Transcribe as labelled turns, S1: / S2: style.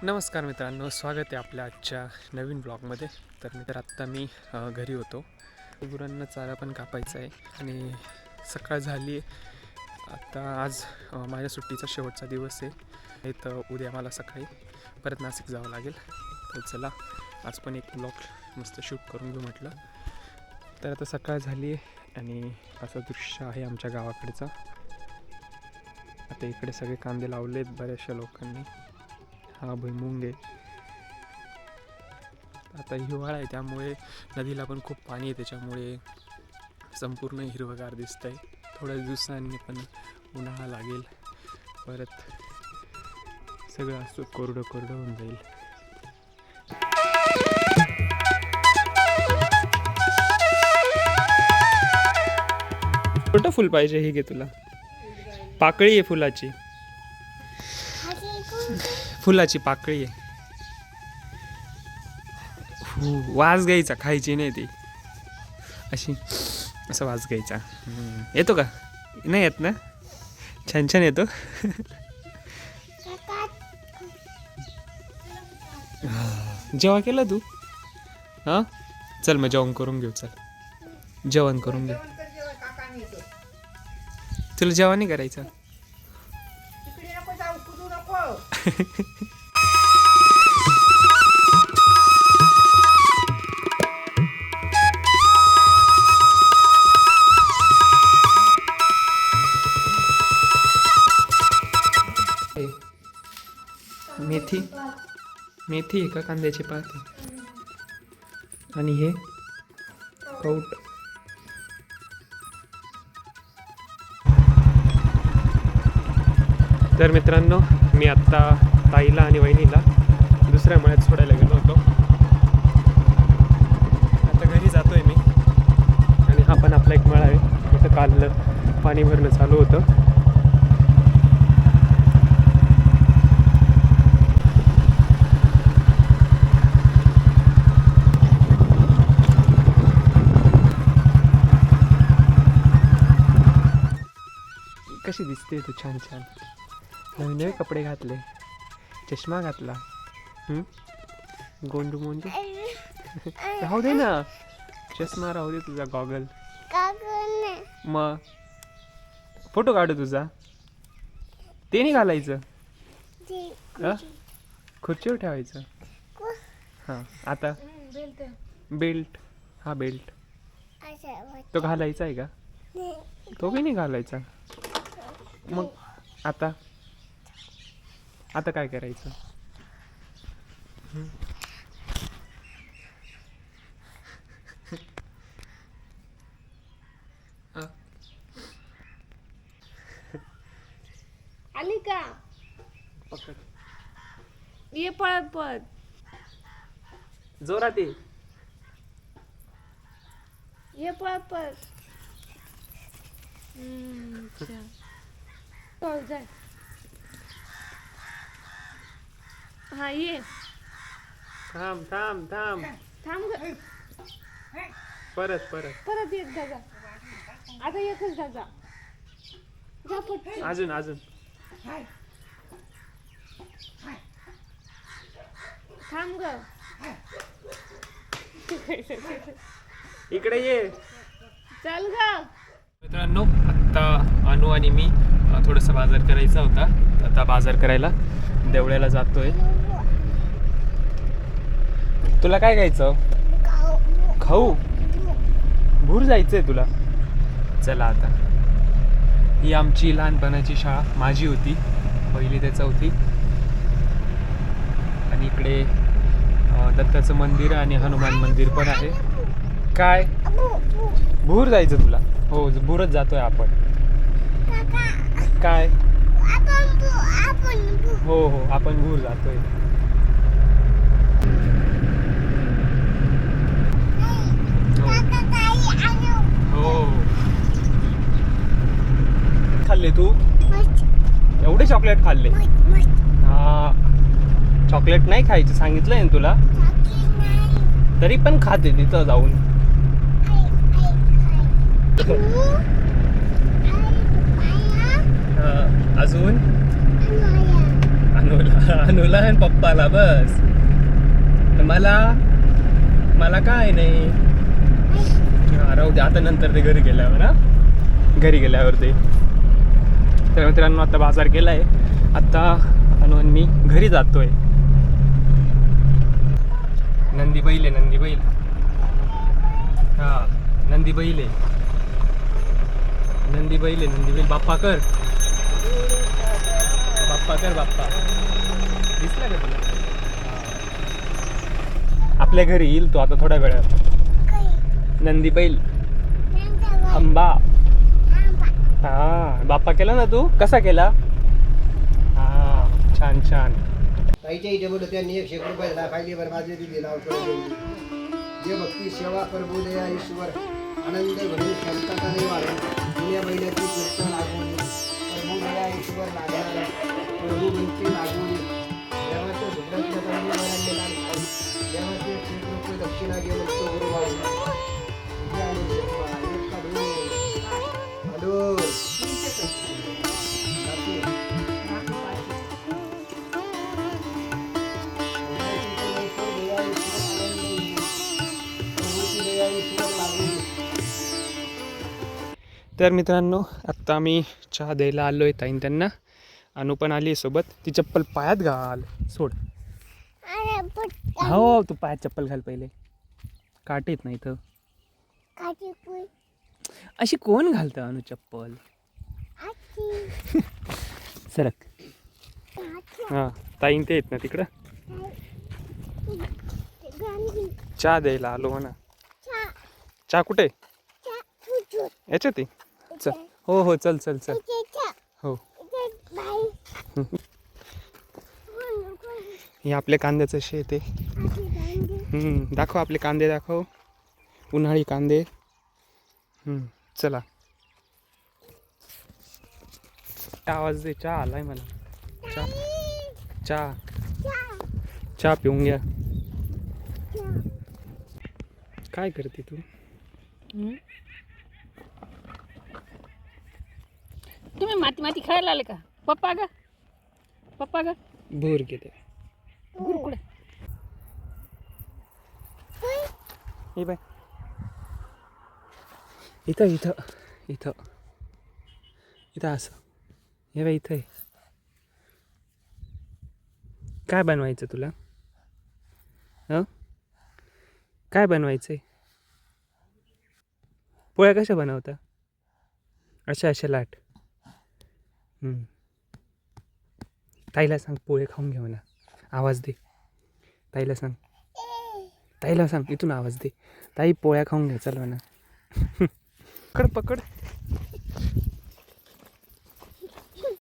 S1: नमस्कार मित्रांनो, स्वागत आहे आपल्या आजच्या नवीन ब्लॉगमध्ये. तर आत्ता मी घरी होतो. गुरांना चारा पण कापायचा आहे आणि सकाळ झाली आहे. आता आज माझ्या सुट्टीचा शेवटचा दिवस आहे. तर उद्या मला सकाळी परत नाशिक जावं लागेल. तर चला आज पण एक ब्लॉग मस्त शूट करून घेऊ म्हटलं. तर आता सकाळ झाली आहे आणि असं दृश्य आहे आमच्या गावाकडचं. आता इकडे सगळे कांदे लावलेत बऱ्याचशा लोकांनी. हा भुईमुंग आहे. आता हिवाळा आहे त्यामुळे नदीला पण खूप पाणी आहे, त्याच्यामुळे संपूर्ण हिरवगार दिसतंय. थोड्या दिवसांनी पण उन्हाळा लागेल, परत सगळं असं कोरडं कोरडं होऊन जाईल. छोटं फुल पाहिजे, हे घे तुला. पाकळी आहे फुलाची, फुलाची पाकळी आहे. वास घ्यायचा, खायची नाही ती. अशी असं वास घ्यायचा. येतो का? नाही येत ना? छान छान येतो. जेवण केलं तू? हां चल मग जेवण करून घेऊ. चल जेवण करून घेऊ. तुला जेवण नाही करायचं? मेथी मेथी आहे का? कांद्याची पात आणि हे कौट. तर मित्रांनो, मी आत्ता ताईला आणि वहिनीला दुसऱ्या मळ्यात सोडायला गेलो होतो. आता घरी जातोय मी. आणि हा पण आपला एक मळा आहे, तिथं काल पाणी भरणं चालू होतं. कशी दिसते तू? छान छान नवीन नवे कपडे घातले, चष्मा घातला. गोंडू मोंडू राहू दे ना, चष्मा राहू दे तुझा, गॉगल. मग फोटो काढू तुझा, ते नाही घालायचं. खुर्चीवर ठेवायचं. हां आता बेल्ट, हा बेल्ट तो घालायचा आहे का? तो बी नाही घालायचा. मग आता आता काय करायचं?
S2: आली का?
S1: पकड,
S2: ये पळत पळत.
S1: जोरात ये.
S2: ये पळत पळत. चल जाय. हा ये.
S1: थांब थांब थांब.
S2: थांब ग.
S1: परत परत
S2: परत एक दादा. आता एकच दादा. जा पट.
S1: अजून अजून.
S2: थांब ग.
S1: इकडे ये.
S2: चल ग.
S1: मित्रांनो, आत्ता अनु आणि मी थोडंसं बाजार करायचा होता. आता बाजार करायला देवळ्याला जातोय. तुला काय घ्यायचं? खाऊ? भूर जायचंय तुला? चला आता. ही आमची लहानपणाची शाळा, माझी होती, 1ली ते 4थी. आणि इकडे दत्ताचं मंदिर आणि हनुमान मंदिर पण आहे. काय भूर जायचं तुला? हो, भूरच जातोय आपण. काय? हो हो, आपण भूर जातोय. हो. खाल्ले तू? एवढे चॉकलेट खाल्ले? हा, चॉकलेट नाही खायचं सांगितलंय ना तुला, तरी पण खाते तिथं जाऊन. अजून अनुला आणि पप्पाला बस. मला काय नाही. राहू दे आता, नंतर ते घरी गेल्यावर ना, घरी गेल्यावर ते. तर मित्रांनो आता बाजार केलाय. आता अनु आणि मी घरी जातोय. नंदी बैल आहे, नंदी बैल. हा नंदी बैल आहे, नंदी बैल आहे, नंदी बैल. बाप्पा कर, बाप्पा कर, बाप्पा. दिसला का तुला? आपल्या घरी येईल तो आता थोड्या वेळात. नंदी बैल, आंबा. हा बाप्पा केला ना तू? कसा केला? हा छान छान.
S3: ताईच्या इथे बोलत त्यांनी 100 रुपये दिला, खायली बरबादी दिली, नाव ठेवली. जे भक्ती सेवा करबू दया ईश्वर, आनंद भरून शांतता नाही वाढेल. जुन्या बैलाची कीर्तन लागून करबू दया ईश्वर लागणार, प्रभू बनते लागून. देवाच्या झुकड्यातल्या तंबी वरांनी लाल खाऊ, देवाचे 100 रुपये दक्षिणा घेऊन तो गुरु भाऊ. हॅलो
S1: तर मित्रांनो आत्ता आम्ही चहा द्यायला आलो आहे ताईन त्यांना. अनु पण आली सोबत. ती चप्पल पायात घाल, सोड. हो तू पायात चप्पल घाल पहिले. काट येत नाही इथं. अशी कोण घालतं अनु चप्पल? सरक. हां ताईन ते येत ना तिकडं. चहा द्यायला आलो म्हणा. चहा कुठे? याच्यात आहे. चल हो हो चल चल चल. हो हे आपल्या कांद्याचं शेत आहे. दाखव आपले कांदे, दाखव उन्हाळी कांदे. चला आवाज दे. चहा आलाय मला. चहा चहा चहा पिऊन घ्या. काय करते तू?
S2: तुम्ही माती माती खेळायला आले का? पप्पा ग, पप्पा ग.
S1: भूर घेते.
S2: गुरु कुठे?
S1: हे बाय इथं इथं इथं इथं असं. हे बाय इथं आहे. काय बनवायचं तुला? हं काय बनवायचं आहे? पोळ्या कशा बनवता? अशा अशा लाट. ताईला सांग पोळे खाऊन घे म्हणा. आवाज दे ताईला, सांग ताईला, सांग इथून आवाज दे. ताई पोळ्या खाऊन घे चल म्हणा. पकड पकड.